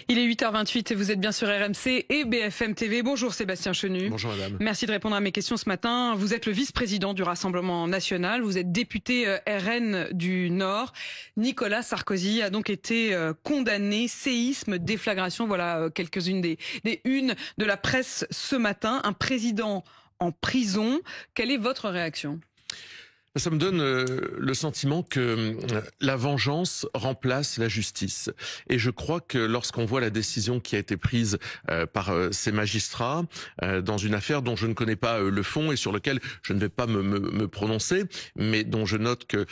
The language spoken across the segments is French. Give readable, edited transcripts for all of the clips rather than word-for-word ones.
Il est 8h28 et vous êtes bien sur RMC et BFM TV. Bonjour Sébastien Chenu. Bonjour madame. Merci de répondre à mes questions ce matin. Vous êtes le vice-président du Rassemblement national. Vous êtes député RN du Nord. Nicolas Sarkozy a donc été condamné. Séisme, déflagration. Voilà quelques-unes des unes de la presse ce matin. Un président en prison. Quelle est votre réaction ? Ça me donne le sentiment que la vengeance remplace la justice. Et je crois que lorsqu'on voit la décision qui a été prise par ces magistrats dans une affaire dont je ne connais pas le fond et sur lequel je ne vais pas me prononcer, mais dont je note que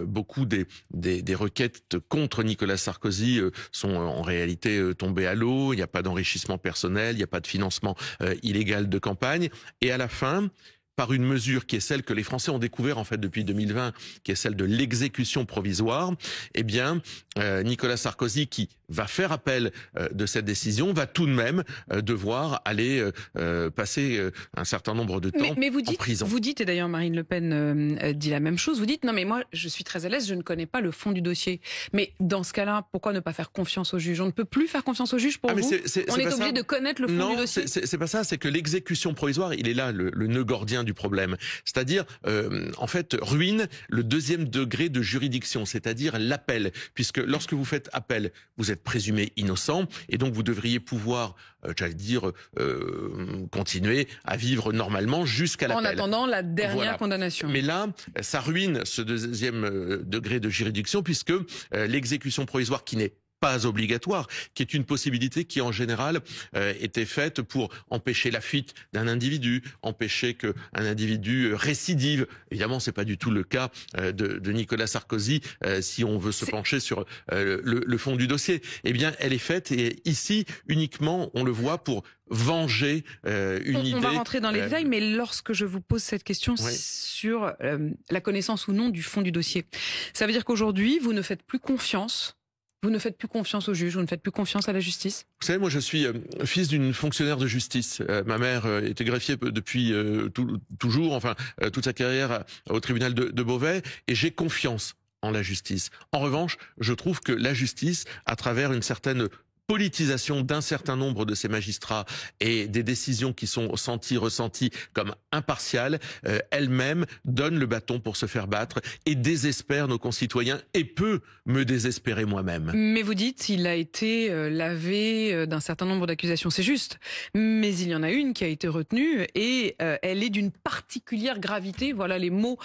beaucoup des requêtes contre Nicolas Sarkozy sont en réalité tombées à l'eau, il n'y a pas d'enrichissement personnel, il n'y a pas de financement illégal de campagne, et à la fin, par une mesure qui est celle que les Français ont découvert en fait depuis 2020, qui est celle de l'exécution provisoire, eh bien Nicolas Sarkozy, qui va faire appel de cette décision, va tout de même devoir aller passer un certain nombre de temps mais vous dites, en prison. Vous dites, et d'ailleurs Marine Le Pen dit la même chose, vous dites non mais moi je suis très à l'aise, je ne connais pas le fond du dossier. Mais dans ce cas-là, pourquoi ne pas faire confiance au juge ? On ne peut plus faire confiance au juge pour vous ? On est obligé de connaître le fond du dossier ? Non, c'est pas ça, c'est que l'exécution provisoire, il est là le nœud gordien du problème. C'est-à-dire, en fait, ruine le deuxième degré de juridiction, c'est-à-dire l'appel. Puisque lorsque vous faites appel, vous êtes présumé innocent, et donc vous devriez pouvoir, j'allais dire, continuer à vivre normalement jusqu'à l'appel. En attendant la dernière condamnation. Mais là, ça ruine ce deuxième degré de juridiction, puisque l'exécution provisoire qui n'est pas obligatoire, qui est une possibilité qui en général était faite pour empêcher la fuite d'un individu, empêcher qu'un individu récidive. Évidemment, c'est pas du tout le cas de Nicolas Sarkozy si on veut se pencher sur le fond du dossier. Eh bien, elle est faite et ici uniquement, on le voit pour venger une idée. On va rentrer dans les détails, mais lorsque je vous pose cette question sur la connaissance ou non du fond du dossier, ça veut dire qu'aujourd'hui, vous ne faites plus confiance. Vous ne faites plus confiance au juge, vous ne faites plus confiance à la justice ? Vous savez, moi je suis fils d'une fonctionnaire de justice. Ma mère était greffier depuis toujours, enfin toute sa carrière au tribunal de Beauvais, et j'ai confiance en la justice. En revanche, je trouve que la justice, à travers une certaine politisation d'un certain nombre de ces magistrats et des décisions qui sont ressenties comme impartiales, elle-même donne le bâton pour se faire battre et désespère nos concitoyens et peut me désespérer moi-même. Mais vous dites il a été lavé d'un certain nombre d'accusations, c'est juste. Mais il y en a une qui a été retenue et elle est d'une particulière gravité. Voilà les mots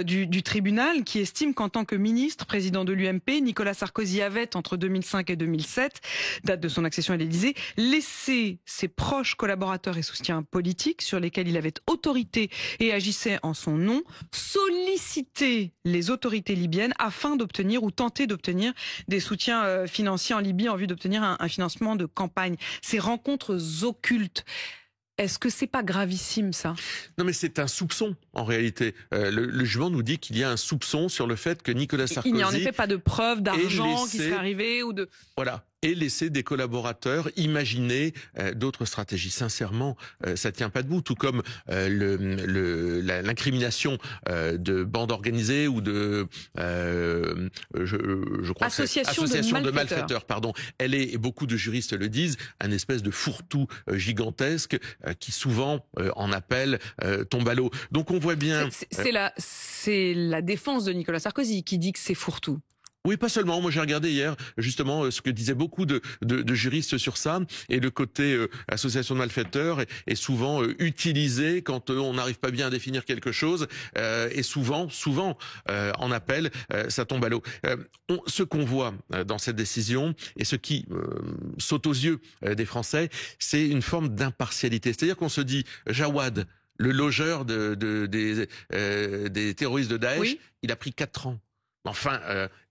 du tribunal qui estime qu'en tant que ministre, président de l'UMP, Nicolas Sarkozy avait, entre 2005 et 2007, date de son accession à l'Élysée, laissé ses proches collaborateurs et soutiens politiques sur lesquels il avait autorité et agissait en son nom, solliciter les autorités libyennes afin d'obtenir ou tenter d'obtenir des soutiens financiers en Libye en vue d'obtenir un financement de campagne. Ces rencontres occultes, est-ce que c'est pas gravissime ça ? Non mais c'est un soupçon en réalité. Le jugement nous dit qu'il y a un soupçon sur le fait que Nicolas Sarkozy... Il n'y a en effet pas de preuve d'argent qui serait arrivé ou de... Voilà. Et laisser des collaborateurs imaginer d'autres stratégies. Sincèrement, ça tient pas debout. Tout comme l'incrimination de bandes organisées ou de, je crois, association de malfaiteurs. Pardon. Elle est, et beaucoup de juristes le disent, un espèce de fourre-tout gigantesque qui souvent en appel tombe à l'eau. Donc on voit bien. C'est la défense de Nicolas Sarkozy qui dit que c'est fourre-tout. Oui, pas seulement. Moi, j'ai regardé hier, justement, ce que disaient beaucoup de juristes sur ça. Et le côté association de malfaiteurs est souvent utilisé quand on n'arrive pas bien à définir quelque chose. Et souvent, en appel, ça tombe à l'eau. Ce qu'on voit dans cette décision et ce qui saute aux yeux des Français, c'est une forme d'impartialité. C'est-à-dire qu'on se dit, Jawad, le logeur des terroristes de Daesh, oui, il a pris 4 ans. Enfin,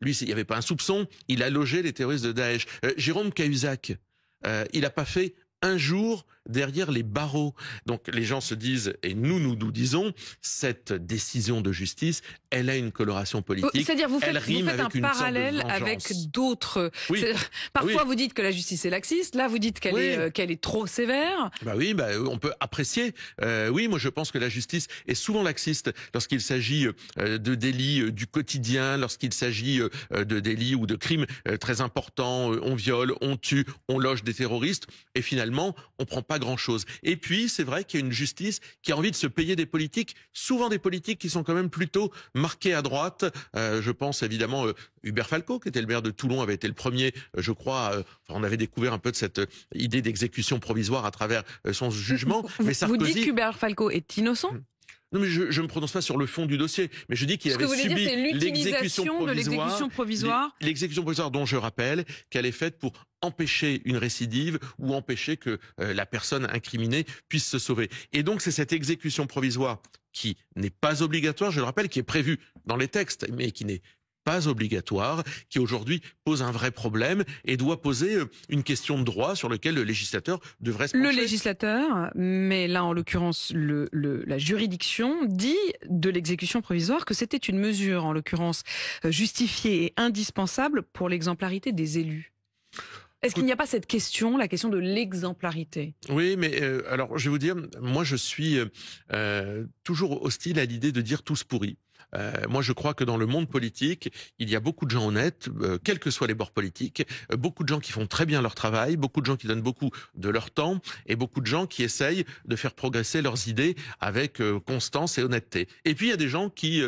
lui, il n'y avait pas un soupçon, il a logé les terroristes de Daesh. Jérôme Cahuzac, il n'a pas fait un jour derrière les barreaux. Donc les gens se disent, et nous disons, cette décision de justice, elle a une coloration politique. C'est-à-dire vous faites un avec parallèle avec d'autres. Oui. Parfois vous dites que la justice est laxiste, là vous dites qu'elle est trop sévère. On peut apprécier. Oui, moi je pense que la justice est souvent laxiste lorsqu'il s'agit de délits du quotidien, lorsqu'il s'agit de délits ou de crimes très importants. On viole, on tue, on loge des terroristes, et finalement on prend pas grand-chose. Et puis c'est vrai qu'il y a une justice qui a envie de se payer des politiques, souvent des politiques qui sont quand même plutôt marquées à droite. Je pense évidemment Hubert Falco, qui était le maire de Toulon, avait été le premier, je crois. On avait découvert un peu de cette idée d'exécution provisoire à travers son jugement. Mais Sarkozy, vous dites qu'Hubert Falco est innocent? Non, mais je me prononce pas sur le fond du dossier, mais je dis qu'il avait subi l'exécution de l'exécution provisoire. L'exécution provisoire dont je rappelle qu'elle est faite pour empêcher une récidive ou empêcher que la personne incriminée puisse se sauver. Et donc c'est cette exécution provisoire qui n'est pas obligatoire, je le rappelle, qui est prévue dans les textes, mais qui n'est pas obligatoire, qui aujourd'hui pose un vrai problème et doit poser une question de droit sur lequel le législateur devrait se pencher. Le législateur, mais là en l'occurrence la juridiction dit de l'exécution provisoire que c'était une mesure en l'occurrence justifiée et indispensable pour l'exemplarité des élus. Est-ce qu'il n'y a pas cette question, la question de l'exemplarité? Oui, mais alors je vais vous dire, moi je suis toujours hostile à l'idée de dire tous pourris. Moi, je crois que dans le monde politique, il y a beaucoup de gens honnêtes, quels que soient les bords politiques, beaucoup de gens qui font très bien leur travail, beaucoup de gens qui donnent beaucoup de leur temps, et beaucoup de gens qui essayent de faire progresser leurs idées avec constance et honnêteté. Et puis, il y a des gens qui,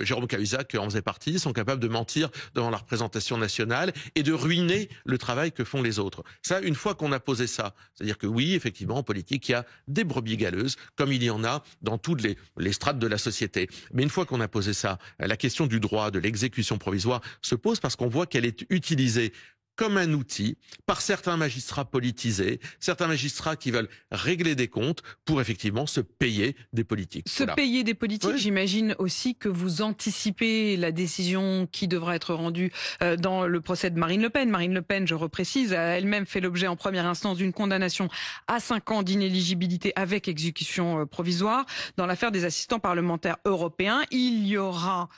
Jérôme Cahuzac en faisait partie, sont capables de mentir devant la représentation nationale et de ruiner le travail que font les autres. Ça, une fois qu'on a posé ça, c'est-à-dire que oui, effectivement, en politique, il y a des brebis galeuses, comme il y en a dans toutes les strates de la société. Mais une fois qu'on a posé ça, la question du droit, de l'exécution provisoire se pose parce qu'on voit qu'elle est utilisée comme un outil par certains magistrats politisés, certains magistrats qui veulent régler des comptes pour effectivement se payer des politiques. Payer des politiques, oui. J'imagine aussi que vous anticipez la décision qui devra être rendue dans le procès de Marine Le Pen. Marine Le Pen, je reprécise, a elle-même fait l'objet en première instance d'une condamnation à 5 ans d'inéligibilité avec exécution provisoire. Dans l'affaire des assistants parlementaires européens, il y aura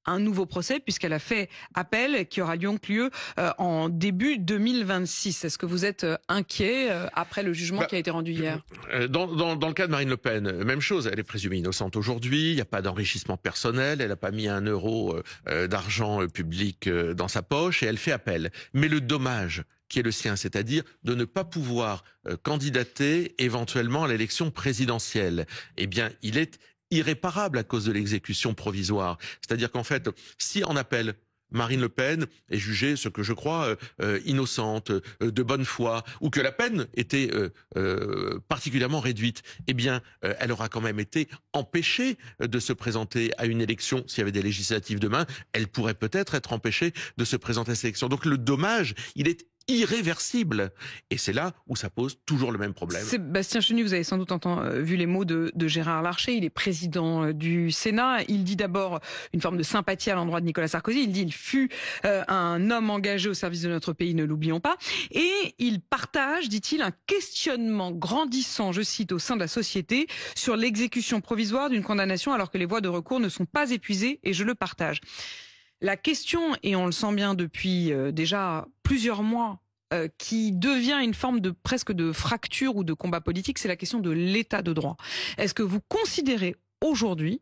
un nouveau procès puisqu'elle a fait appel qui aura donc lieu en début 2026. Est-ce que vous êtes inquiet après le jugement qui a été rendu hier? Dans le cas de Marine Le Pen, même chose, elle est présumée innocente aujourd'hui, il n'y a pas d'enrichissement personnel, elle n'a pas mis 1 euro d'argent public dans sa poche et elle fait appel. Mais le dommage qui est le sien, c'est-à-dire de ne pas pouvoir candidater éventuellement à l'élection présidentielle, eh bien il est irréparable à cause de l'exécution provisoire. C'est-à-dire qu'en fait, si en appel, Marine Le Pen est jugée, ce que je crois, innocente, de bonne foi, ou que la peine était particulièrement réduite, eh bien, elle aura quand même été empêchée de se présenter à une élection. S'il y avait des législatives demain, elle pourrait peut-être être empêchée de se présenter à cette élection. Donc le dommage, il est irréversible. Et c'est là où ça pose toujours le même problème. Sébastien Chenu, vous avez sans doute vu les mots de Gérard Larcher, il est président du Sénat. Il dit d'abord une forme de sympathie à l'endroit de Nicolas Sarkozy. Il dit il fut un homme engagé au service de notre pays, ne l'oublions pas. Et il partage, dit-il, un questionnement grandissant, je cite, au sein de la société sur l'exécution provisoire d'une condamnation alors que les voies de recours ne sont pas épuisées, et je le partage. La question, et on le sent bien depuis déjà plusieurs mois, qui devient une forme de presque de fracture ou de combat politique, c'est la question de l'état de droit. Est-ce que vous considérez aujourd'hui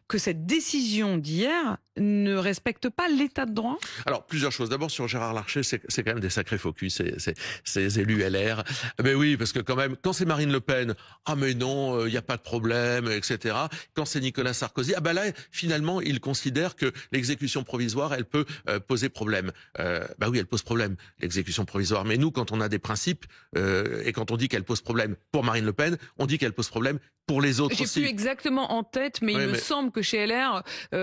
que cette décision d'hier ne respecte pas l'état de droit? Alors, plusieurs choses. D'abord, sur Gérard Larcher, c'est quand même des sacrés faux culs, ces élus LR. Mais oui, parce que quand même, quand c'est Marine Le Pen, ah mais non, il n'y a pas de problème, etc. Quand c'est Nicolas Sarkozy, ah ben là, finalement, il considère que l'exécution provisoire, elle peut poser problème. Bah oui, elle pose problème, l'exécution provisoire. Mais nous, quand on a des principes, et quand on dit qu'elle pose problème pour Marine Le Pen, on dit qu'elle pose problème pour les autres aussi. J'ai plus exactement en tête, mais il me semble que chez LR,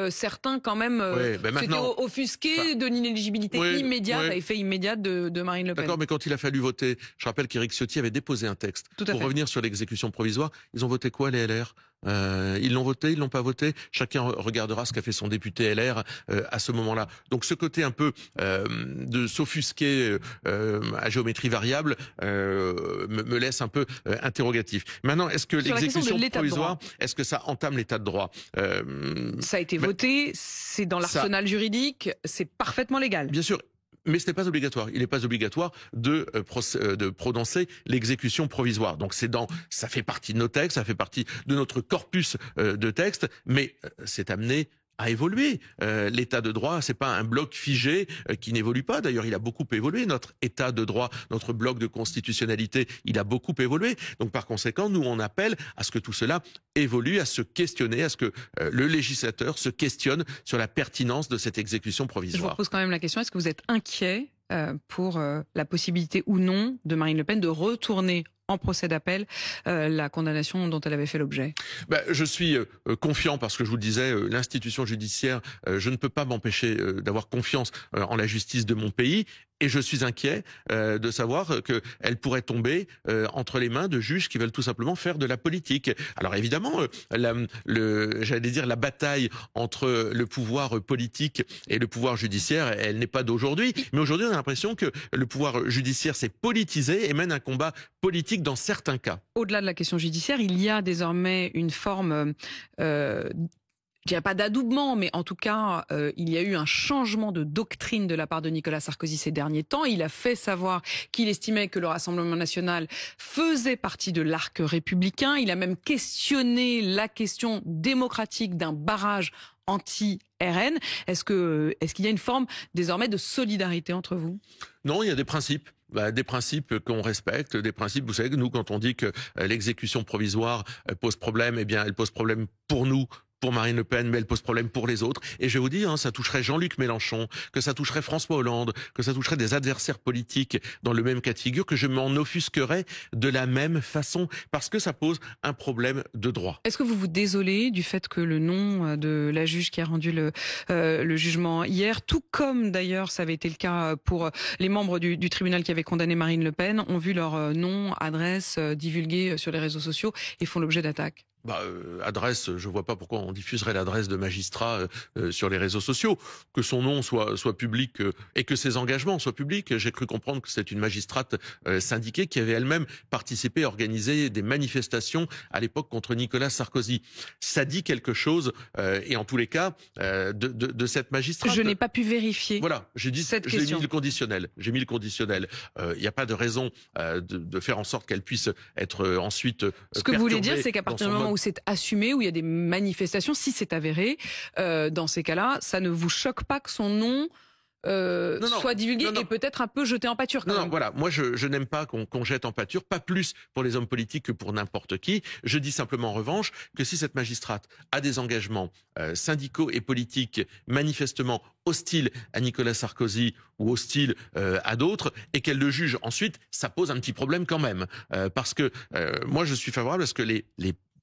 certains quand même s'étaient offusqués de l'inéligibilité immédiate, à effet immédiat de Marine Le Pen. D'accord, mais quand il a fallu voter, je rappelle qu'Éric Ciotti avait déposé un texte pour revenir sur l'exécution provisoire. Ils ont voté quoi, les LR? Ils l'ont voté, ils l'ont pas voté. Chacun regardera ce qu'a fait son député LR à ce moment-là. Donc ce côté un peu de s'offusquer à géométrie variable me laisse un peu interrogatif. Maintenant, est-ce que l'exécution provisoire, est-ce que ça entame l'état de droit? Ça a été voté, c'est dans l'arsenal juridique, c'est parfaitement légal. Bien sûr. Mais ce n'est pas obligatoire. Il n'est pas obligatoire de prononcer l'exécution provisoire. Donc ça fait partie de nos textes, ça fait partie de notre corpus de textes, mais c'est amené à évoluer. L'état de droit, c'est pas un bloc figé qui n'évolue pas. D'ailleurs, il a beaucoup évolué. Notre état de droit, notre bloc de constitutionnalité, il a beaucoup évolué. Donc, par conséquent, nous, on appelle à ce que tout cela évolue, à se questionner, à ce que le législateur se questionne sur la pertinence de cette exécution provisoire. Je vous pose quand même la question, est-ce que vous êtes inquiet pour la possibilité ou non de Marine Le Pen de retourner en procès d'appel la condamnation dont elle avait fait l'objet? Je suis confiant parce que je vous le disais, l'institution judiciaire, je ne peux pas m'empêcher d'avoir confiance en la justice de mon pays. Et je suis inquiet de savoir qu'elle pourrait tomber entre les mains de juges qui veulent tout simplement faire de la politique. Alors évidemment, j'allais dire la bataille entre le pouvoir politique et le pouvoir judiciaire, elle n'est pas d'aujourd'hui. Mais aujourd'hui, on a l'impression que le pouvoir judiciaire s'est politisé et mène un combat politique dans certains cas. Au-delà de la question judiciaire, il y a désormais une forme... je dirais pas d'adoubement, mais en tout cas, il y a eu un changement de doctrine de la part de Nicolas Sarkozy ces derniers temps. Il a fait savoir qu'il estimait que le Rassemblement national faisait partie de l'arc républicain. Il a même questionné la question démocratique d'un barrage anti-RN. Est-ce qu'il y a une forme désormais de solidarité entre vous? Non, il y a des principes. Des principes qu'on respecte, des principes, vous savez que nous, quand on dit que l'exécution provisoire pose problème, eh bien, elle pose problème pour nous, pour Marine Le Pen, mais elle pose problème pour les autres. Et je vous dis, ça toucherait Jean-Luc Mélenchon, que ça toucherait François Hollande, que ça toucherait des adversaires politiques dans le même cas de figure, que je m'en offusquerais de la même façon, parce que ça pose un problème de droit. Est-ce que vous vous désolez du fait que le nom de la juge qui a rendu le jugement hier, tout comme d'ailleurs ça avait été le cas pour les membres du tribunal qui avaient condamné Marine Le Pen, ont vu leur nom, adresse divulgués sur les réseaux sociaux et font l'objet d'attaques? Adresse, je vois pas pourquoi on diffuserait l'adresse de magistrat sur les réseaux sociaux. Que son nom soit public et que ses engagements soient publics. J'ai cru comprendre que c'est une magistrate syndiquée qui avait elle-même participé à organiser des manifestations à l'époque contre Nicolas Sarkozy. Ça dit quelque chose et en tous les cas de cette magistrate. Je n'ai pas pu vérifier. Voilà, j'ai mis le conditionnel. J'ai mis le conditionnel. Il n'y a pas de raison de faire en sorte qu'elle puisse être ensuite. Ce que vous voulez dire, c'est qu'à partir du moment où c'est assumé, où il y a des manifestations, si c'est avéré, dans ces cas-là, ça ne vous choque pas que son nom soit divulgué et peut-être un peu jeté en pâture quand même. Voilà, moi je n'aime pas qu'on jette en pâture, pas plus pour les hommes politiques que pour n'importe qui. Je dis simplement en revanche que si cette magistrate a des engagements syndicaux et politiques manifestement hostiles à Nicolas Sarkozy ou hostiles à d'autres, et qu'elle le juge ensuite, ça pose un petit problème quand même. Parce que moi je suis favorable à ce que les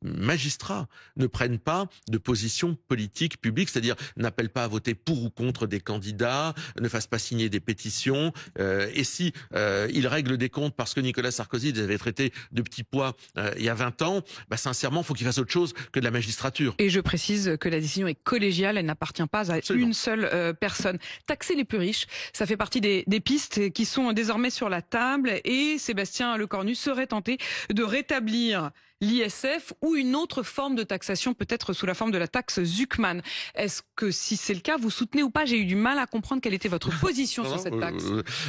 magistrats ne prennent pas de position politique publique, c'est-à-dire n'appellent pas à voter pour ou contre des candidats, ne fassent pas signer des pétitions. Et si ils règlent des comptes parce que Nicolas Sarkozy les avait traités de petits pois il y a 20 ans, sincèrement, il faut qu'il fasse autre chose que de la magistrature. Et je précise que la décision est collégiale, elle n'appartient pas à une seule personne. Taxer les plus riches, ça fait partie des pistes qui sont désormais sur la table, et Sébastien Lecornu serait tenté de rétablir l'ISF ou une autre forme de taxation, peut-être sous la forme de la taxe Zuckman. Est-ce que si c'est le cas, vous soutenez ou pas? J'ai eu du mal à comprendre quelle était votre position sur cette taxe.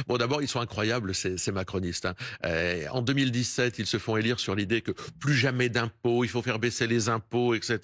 Bon, d'abord, ils sont incroyables, ces macronistes. En 2017, ils se font élire sur l'idée que plus jamais d'impôts, il faut faire baisser les impôts, etc.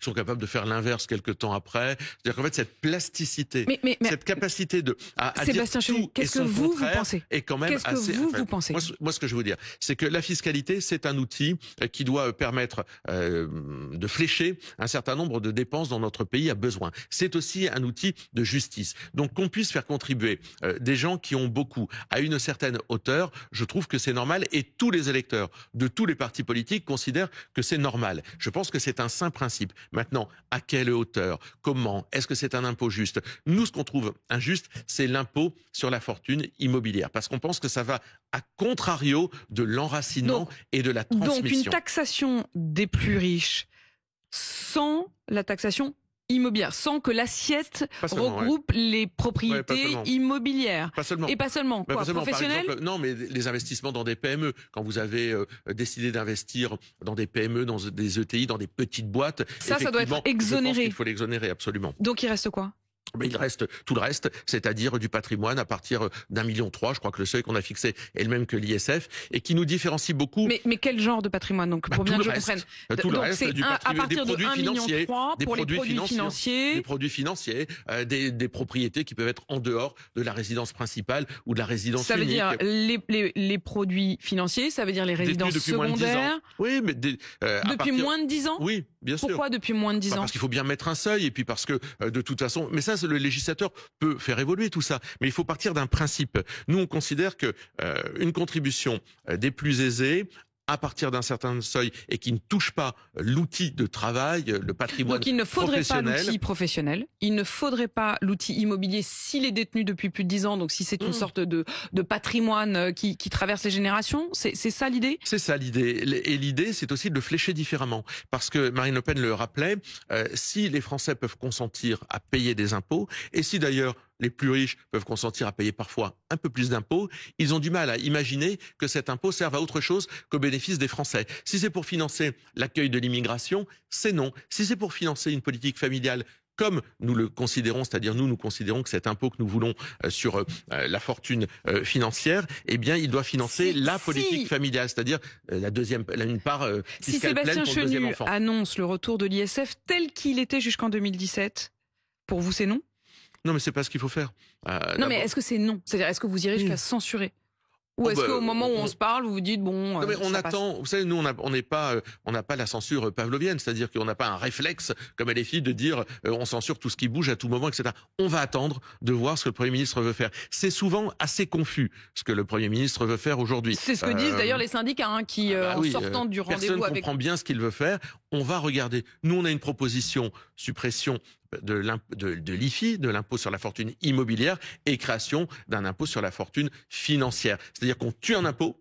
Ils sont capables de faire l'inverse quelques temps après. C'est-à-dire qu'en fait, cette plasticité, cette capacité à Sébastien dire tout qu'est-ce que vous pensez? Est quand même assez... vous pensez? Moi, ce que je veux dire, c'est que la fiscalité, c'est un outil qui doit permettre de flécher un certain nombre de dépenses dont notre pays a besoin. C'est aussi un outil de justice. Donc qu'on puisse faire contribuer des gens qui ont beaucoup à une certaine hauteur, je trouve que c'est normal, et tous les électeurs de tous les partis politiques considèrent que c'est normal. Je pense que c'est un sain principe. Maintenant, à quelle hauteur? Comment? Est-ce que c'est un impôt juste? Nous, ce qu'on trouve injuste, c'est l'impôt sur la fortune immobilière, parce qu'on pense que ça va à contrario de l'enracinement et de la transmission. Donc une taxation des plus riches, sans la taxation immobilière, sans que l'assiette regroupe les propriétés immobilières. Pas seulement. Et pas seulement. Quoi, professionnels ? Par exemple, non, mais les investissements dans des PME. Quand vous avez décidé d'investir dans des PME, dans des ETI, dans des petites boîtes, ça doit être exonéré. Je pense qu'il faut l'exonérer, absolument. Donc il reste quoi ? Mais il reste tout le reste, c'est-à-dire du patrimoine à partir d'1,3 million. Je crois que le seuil qu'on a fixé est le même que l'ISF et qui nous différencie beaucoup. Mais quel genre de patrimoine, donc, pour bien que je comprenne? Tout le reste, du patrimoine, des produits financiers, des produits financiers, des propriétés qui peuvent être en dehors de la résidence principale ou de la résidence unique. Ça veut dire les produits financiers, ça veut dire les résidences secondaires. Oui, mais depuis moins de 10 ans. Oui, bien sûr. Pourquoi depuis moins de 10 ans? Parce qu'il faut bien mettre un seuil et puis parce que de toute façon, mais ça, le législateur peut faire évoluer tout ça, mais il faut partir d'un principe. Nous, on considère que une contribution des plus aisés à partir d'un certain seuil et qui ne touche pas l'outil de travail, le patrimoine professionnel. Donc il ne faudrait pas l'outil professionnel, il ne faudrait pas l'outil immobilier s'il est détenu depuis plus de 10 ans, donc si c'est une sorte de patrimoine qui traverse les générations, c'est ça l'idée? C'est ça l'idée. Et l'idée, c'est aussi de le flécher différemment. Parce que Marine Le Pen le rappelait, si les Français peuvent consentir à payer des impôts, et si d'ailleurs les plus riches peuvent consentir à payer parfois un peu plus d'impôts, ils ont du mal à imaginer que cet impôt serve à autre chose qu'au bénéfice des Français. Si c'est pour financer l'accueil de l'immigration, c'est non. Si c'est pour financer une politique familiale, comme nous le considérons, c'est-à-dire nous considérons que cet impôt que nous voulons sur la fortune financière, eh bien, il doit financer la politique familiale, c'est-à-dire une part fiscale pleine pour le deuxième enfant. Si Sébastien Chenu annonce le retour de l'ISF tel qu'il était jusqu'en 2017, pour vous c'est non? Non, mais c'est pas ce qu'il faut faire. Non, mais est-ce que c'est non? C'est-à-dire, est-ce que vous irez jusqu'à censurer? Ou est-ce qu'au moment où on se parle, vous vous dites bon, non, mais on attend. Vous savez, nous on n'a pas la censure pavlovienne, c'est-à-dire qu'on n'a pas un réflexe comme LFI de dire on censure tout ce qui bouge à tout moment, etc. On va attendre de voir ce que le Premier ministre veut faire. C'est souvent assez confus ce que le Premier ministre veut faire aujourd'hui. C'est ce que disent d'ailleurs les syndicats qui, en sortant du rendez-vous avec. Personne comprend bien ce qu'il veut faire. On va regarder. Nous, on a une proposition suppression de l'IFI, de l'impôt sur la fortune immobilière, et création d'un impôt sur la fortune financière. C'est-à-dire qu'on tue un impôt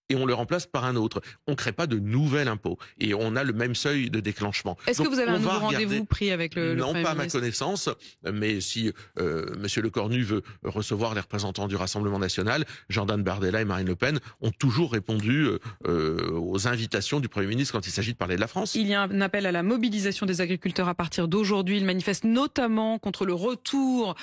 et on le remplace par un autre. On ne crée pas de nouvel impôt. Et on a le même seuil de déclenchement. Est-ce que vous avez un nouveau rendez-vous pris avec le Non, Premier pas à ma ministre? connaissance. Mais si Monsieur Lecornu veut recevoir les représentants du Rassemblement national, Jordan Bardella et Marine Le Pen ont toujours répondu aux invitations du Premier ministre quand il s'agit de parler de la France. Il y a un appel à la mobilisation des agriculteurs à partir d'aujourd'hui. Ils manifestent notamment contre le retour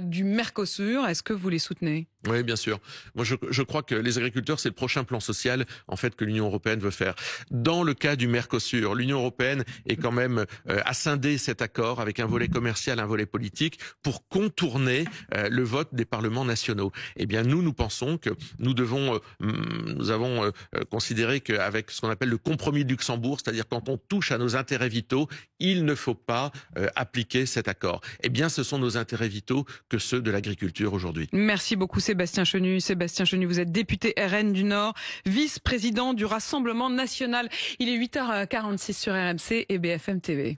du Mercosur. Est-ce que vous les soutenez? Oui, bien sûr. Moi, je crois que les agriculteurs, c'est le prochain plan social, en fait, que l'Union européenne veut faire. Dans le cas du Mercosur, l'Union européenne est quand même a scindé cet accord avec un volet commercial, un volet politique, pour contourner le vote des parlements nationaux. Eh bien, nous pensons que nous avons considéré qu'avec ce qu'on appelle le compromis de Luxembourg, c'est-à-dire quand on touche à nos intérêts vitaux, il ne faut pas appliquer cet accord. Eh bien, ce sont nos intérêts vitaux que ceux de l'agriculture aujourd'hui. Merci beaucoup Sébastien Chenu. Sébastien Chenu, vous êtes député RN du Nord, vice-président du Rassemblement national. Il est 8h46 sur RMC et BFM TV.